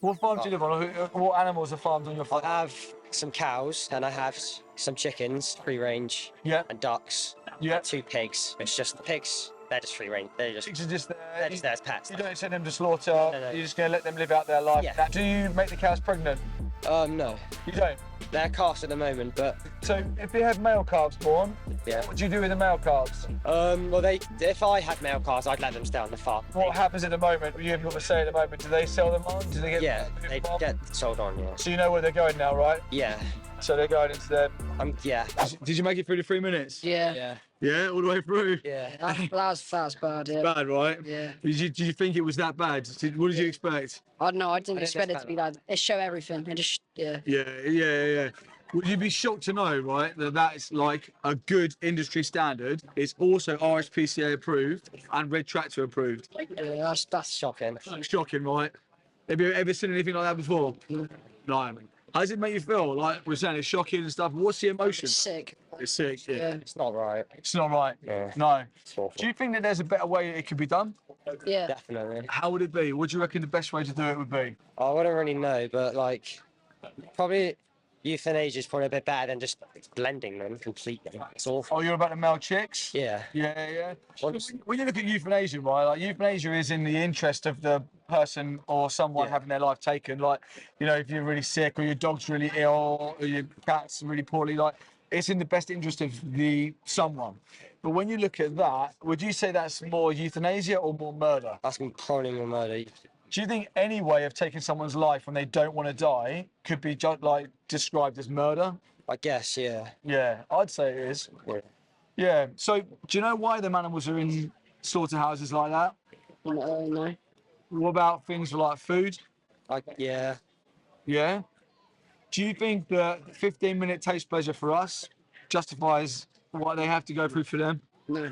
What farm do you live on? What animals are farmed on your farm? I have some cows and I have some chickens, free range, Yeah. and ducks, Yeah. and 2 pigs. It's just the pigs, they're just free range. Pigs are just there. They're just there as pets. You don't send them to slaughter. No. You're just going to let them live out their life. Yeah. Now, do you make the cows pregnant? No. You don't. They're calves at the moment, but So if you have male calves born, yeah. what do you do with the male calves? Well, if I had male calves, I'd let them stay on the farm. What happens at the moment? You have got to say at the moment. Do they sell them on? Do they get? Yeah, they get sold on. Yeah. So you know where they're going now, right? Yeah. So they're going into their. Yeah. Did you make it through the 3 minutes? Yeah. Yeah. Yeah, all the way through. Yeah. That was bad. Yeah. Bad, right? Yeah. Did you think it was that bad? What did you expect? I don't know. I didn't didn't expect it to expect be like. It show everything. It just yeah. Yeah. Would you be shocked to know, right, that that's like a good industry standard? It's also RSPCA approved and Red Tractor approved. Yeah, that's Shocking. Shocking, right? Have you ever seen anything like that before? No. How does it make you feel? Like we're saying, it's shocking and stuff. What's the emotion? sick. It's sick. Yeah. Yeah. It's not right. It's not right. Yeah. No. It's awful. Do you think that there's a better way it could be done? Yeah. Definitely. How would it be? What do you reckon the best way to do it would be? I wouldn't really know, but like, probably euthanasia is probably a bit better than just blending them completely. It's awful. Oh, you're about the male chicks? Yeah. Yeah. Once- When you look at euthanasia, right, like euthanasia is in the interest of the person or someone Yeah. having their life taken. Like, you know, if you're really sick or your dog's really ill or your cat's really poorly, like, it's in the best interest of the someone. But when you look at that, would you say that's more euthanasia or more murder? That's probably more murder. Do you think any way of taking someone's life when they don't want to die could be described as murder? I guess, yeah. Yeah, I'd say it is. Yeah. Yeah. So, do you know why them animals are in slaughterhouses like that? No. What about things like food? Yeah. Yeah. Do you think that 15-minute taste pleasure for us justifies what they have to go through for them? No.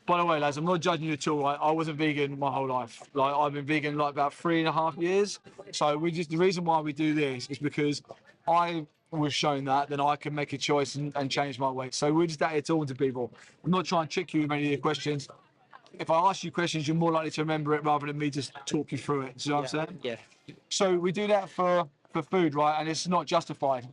By the way, lads, I'm not judging you at all. Right? I wasn't vegan my whole life. Like I've been vegan like about 3.5 years. So the reason why we do this is because I was shown that then I can make a choice and change my weight. So we're just out here talking to people. I'm not trying to trick you with any of your questions. If I ask you questions, you're more likely to remember it rather than me just talk you through it. Do you know what I'm saying? Yeah. So we do that for food, right? And it's not justified.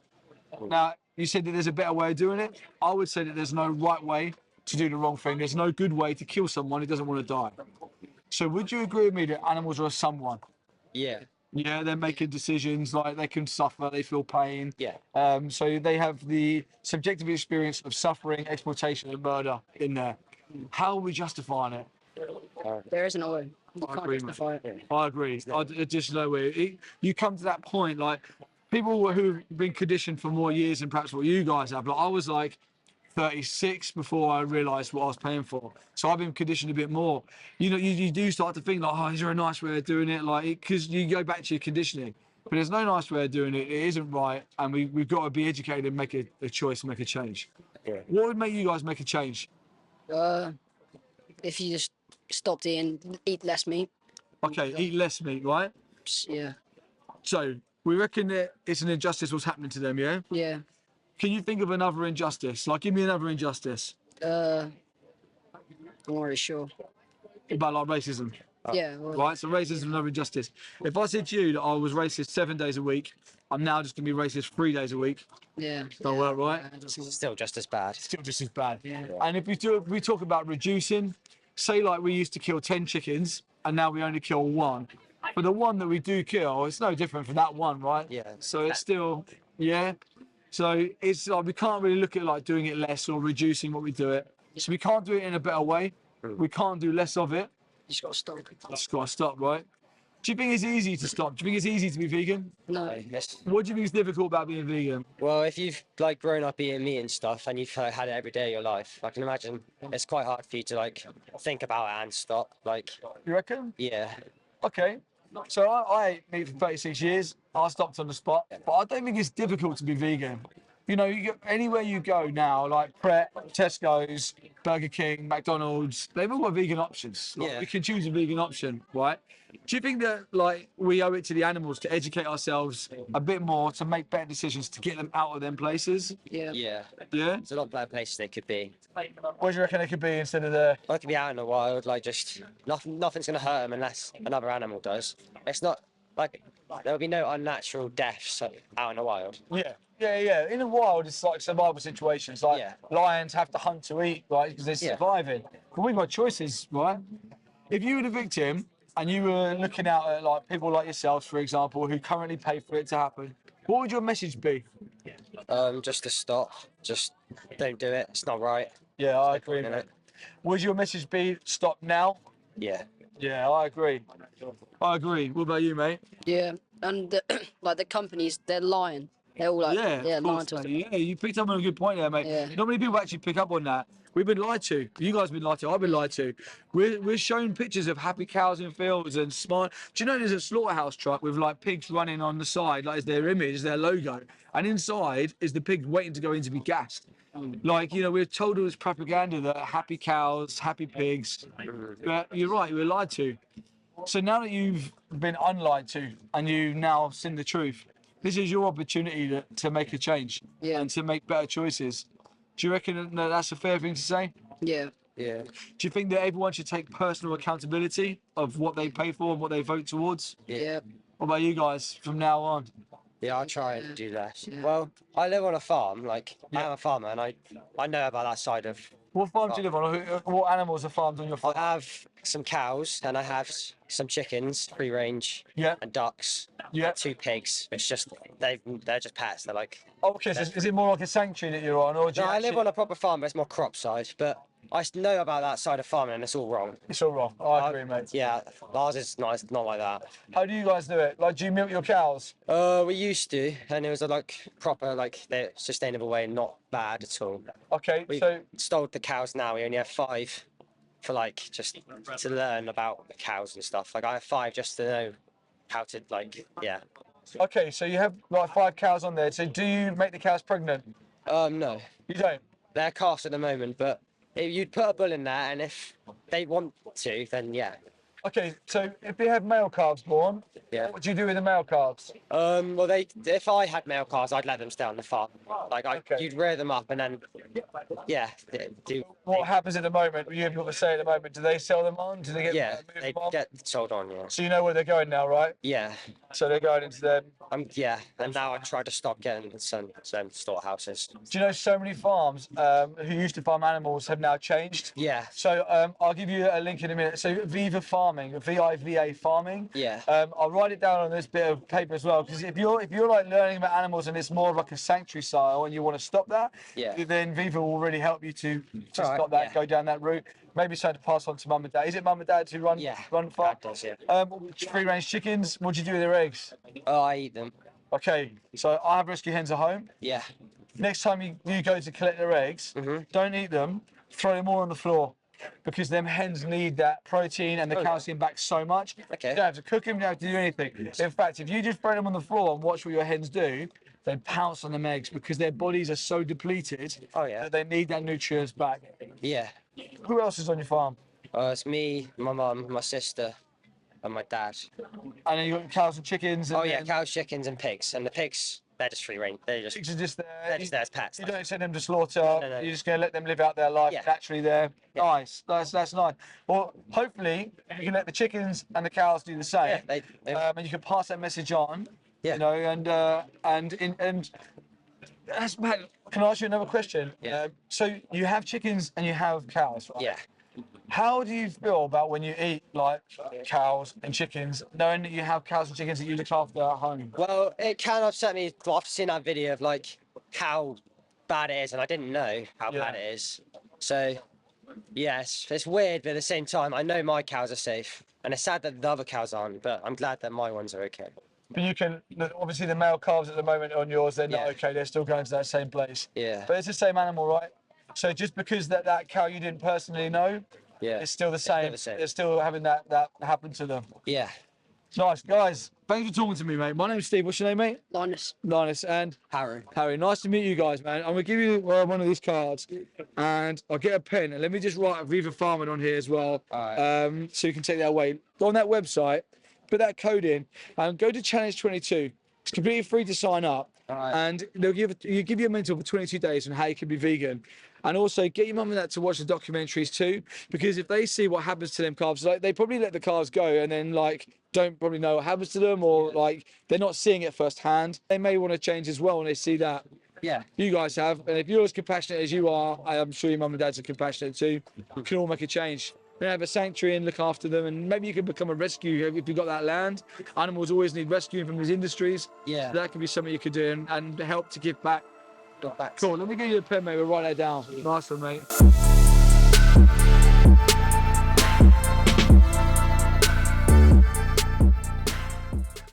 Now, you said that there's a better way of doing it. I would say that there's no right way to do the wrong thing. There's no good way to kill someone who doesn't want to die. So would you agree with me that animals are someone? Yeah. Yeah, they're making decisions, like they can suffer, they feel pain. Yeah. So they have the subjective experience of suffering, exploitation, and murder in there. How are we justifying it? There isn't a way. You I can't agree, justify it. I agree. Just no way. You come to that point, like people who've been conditioned for more years than perhaps what you guys have. Like I was like 36 before I realised what I was paying for. So I've been conditioned a bit more. You know, you do start to think like, oh, is there a nice way of doing it? Like, because you go back to your conditioning. But there's no nice way of doing it. It isn't right, and we've got to be educated and make a choice and make a change. Yeah. What would make you guys make a change? If you just stopped eat less meat. Okay, eat less meat, right? Yeah. So we reckon that it's an injustice what's happening to them, yeah? Yeah. Can you think of another injustice? Like, give me another injustice. I'm not really sure. About like racism, Yeah. Well, right? So racism is another injustice. If I said to you that I was racist 7 days a week, I'm now just gonna be racist 3 days a week. yeah. Don't work, right? Still just as bad. Still just as bad. Yeah. And if we talk about reducing, say like we used to kill 10 chickens and now we only kill one. But the one that we do kill, it's no different from that one, right? Yeah. So it's still, yeah. So it's like we can't really look at like doing it less or reducing what we do it. So we can't do it in a better way. We can't do less of it. You just got to stop. It's got to stop, right? Do you think it's easy to stop? Do you think it's easy to be vegan? No. Yes. What do you think is difficult about being vegan? Well, if you've like grown up eating meat and stuff, and you've had it every day of your life, I can imagine it's quite hard for you to like think about it and stop. Like, You reckon? yeah, Okay. So I ate meat for 36 years. I stopped on the spot. But I don't think it's difficult to be vegan. You know, anywhere you go now, like Pret, Tesco's, Burger King, McDonald's, they've all got vegan options. Like, Yeah. We can choose a vegan option, right? Do you think that like we owe it to the animals to educate ourselves a bit more to make better decisions to get them out of them places? Yeah. yeah. Yeah. There's a lot better places they could be. What do you reckon it could be instead of the? They could be out in the wild, like just nothing's gonna hurt them unless another animal does. It's not like there'll be no unnatural deaths out in the wild. Yeah. In the wild, it's like survival situations. Like Yeah. lions have to hunt to eat, right? Because they're Yeah. surviving. But we've got choices, right? If you were the victim and you were looking out at like people like yourselves, for example, who currently pay for it to happen, what would your message be? Just to stop, just don't do it. It's not right. Yeah, I agree. You know? Would your message be stop now? Yeah. Yeah, I agree. I agree. What about you, mate? Yeah, and the, like the companies, they're lying. They're all like, Yeah, of lying course, to us. mate. Yeah, you picked up on a good point there, mate. Yeah. Not many people actually pick up on that. We've been lied to. You guys have been lied to. I've been lied to. We're shown pictures of happy cows in fields and smart. Do you know there's a slaughterhouse truck with like pigs running on the side, like it's their image, it's their logo, and inside is the pig waiting to go in to be gassed. Like, you know, we're told it was propaganda that happy cows, happy pigs. But you're right, we were lied to. So now that you've been unlied to and you've now seen the truth, this is your opportunity to make a change and to make better choices. Do you reckon that that's a fair thing to say? Yeah, Yeah. Do you think that everyone should take personal accountability of what they pay for and what they vote towards? yeah, What about you guys from now on? Yeah, I'll try and do that. Yeah. Well, I live on a farm. Like, I'm a farmer, and I know about that side of. What farm do you live on? What animals are farmed on your farm? I have some cows, and I have some chickens, free range, Yeah, and ducks. yeah. 2 pigs. It's just they're just pets. They're like. Oh, okay, so is it more like a sanctuary that you're on, or do No, you I live actually- on a proper farm, but it's more crop side. But I know about that side of farming, and it's all wrong. It's all wrong. I agree, mate. Yeah, ours is not. It's not like that. How do you guys do it? Like, do you milk your cows? We used to, and it was a like proper, like the sustainable way, not bad at all. Okay, We so stole the cows now. We only have 5 for like just to learn about the cows and stuff. Like I have 5 just to know how to okay, so you have like 5 cows on there. So do you make the cows pregnant? No, You don't. they're calves at the moment, but if you'd put a bull in there, and if they want to, then yeah. Okay, so if they have male calves born, Yeah. what would you do with the male calves? Well, if I had male calves, I'd let them stay on the farm. Like Okay. you'd rear them up, and then do. What happens at the moment? You have got to say at the moment. Do they sell them on? Do they get Yeah, move they them on? get sold on. Yeah. So you know where they're going now, right? Yeah. So they're going into them. And now I try to stop getting some slaughterhouses. Do you know so many farms who used to farm animals have now changed? Yeah. So I'll give you a link in a minute. So Viva Farming, VIVA Farming. Yeah. I'll write it down on this bit of paper as well, because if you're like learning about animals and it's more of like a sanctuary style and you want to stop that, Yeah. then Viva will really help you to Alright, stop that, yeah. go down that route. Maybe something to pass on to mum and dad. Is it mum and dad who run Yeah. run the farm? Dad does, yeah. Free range chickens. What do you do with their eggs? Oh, I eat them. Okay, so I have rescue hens at home. Yeah. Next time you go to collect their eggs, Mhm. don't eat them. Throw them all on the floor, because them hens need that protein and the Okay. calcium back so much. Okay. You don't have to cook them, you don't have to do anything. In fact, if you just throw them on the floor and watch what your hens do, they pounce on them eggs because their bodies are so depleted Oh, yeah. that they need that nutrients back. Yeah. Who else is on your farm? It's me, my mum, my sister, and my dad. And then you got cows and chickens. And Oh yeah, then cows, chickens, and pigs. And the pigs, they're just free range. They're pigs are just there. they're just there as pets. You don't send them to slaughter. No. You're just going to let them live out their life Yeah. naturally there. Yeah. Nice. That's nice. Well, hopefully you can let the chickens and the cows do the same. Yeah, they And you can pass that message on. Yeah. You know, and that's mad. Can I ask you another question? Yeah. So you have chickens and you have cows, right? yeah. How do you feel about when you eat like cows and chickens, knowing that you have cows and chickens that you look after at home? Well, it can upset me after seeing that video of like how bad it is, and I didn't know how Yeah. bad it is. So, yes, it's weird, but at the same time, I know my cows are safe, and it's sad that the other cows aren't. But I'm glad that my ones are okay. But you can, obviously the male calves at the moment on yours, they're not Yeah. okay, they're still going to that same place. Yeah. But it's the same animal, right? So just because that cow you didn't personally know, Yeah. it's still the same. the same. They're still having that happen to them. Yeah. Nice, guys. Thanks for talking to me, mate. My name's Steve. What's your name, mate? Linus. Linus and Harry. Harry. Nice to meet you guys, man. I'm gonna give you one of these cards, and I'll get a pen and let me just write Viva Farming on here as well, Alright. so you can take that away. Go on that website, put that code in, and go to Challenge 22. It's completely free to sign up, Alright. and they'll give you a mentor for 22 days on how you can be vegan. And also get your mum and dad to watch the documentaries too, because if they see what happens to them calves, like they probably let the calves go and then like don't probably know what happens to them, or like they're not seeing it firsthand. They may want to change as well when they see that Yeah. you guys have. And if you're as compassionate as you are, I'm sure your mum and dads are compassionate too. You can all make a change. Have a sanctuary and look after them, and maybe you can become a rescue if you've got that land. Animals always need rescuing from these industries. Yeah. So that could be something you could do and help to give back. Got back. Cool, let me give you a pen, mate. We'll write that down. Nice one, mate.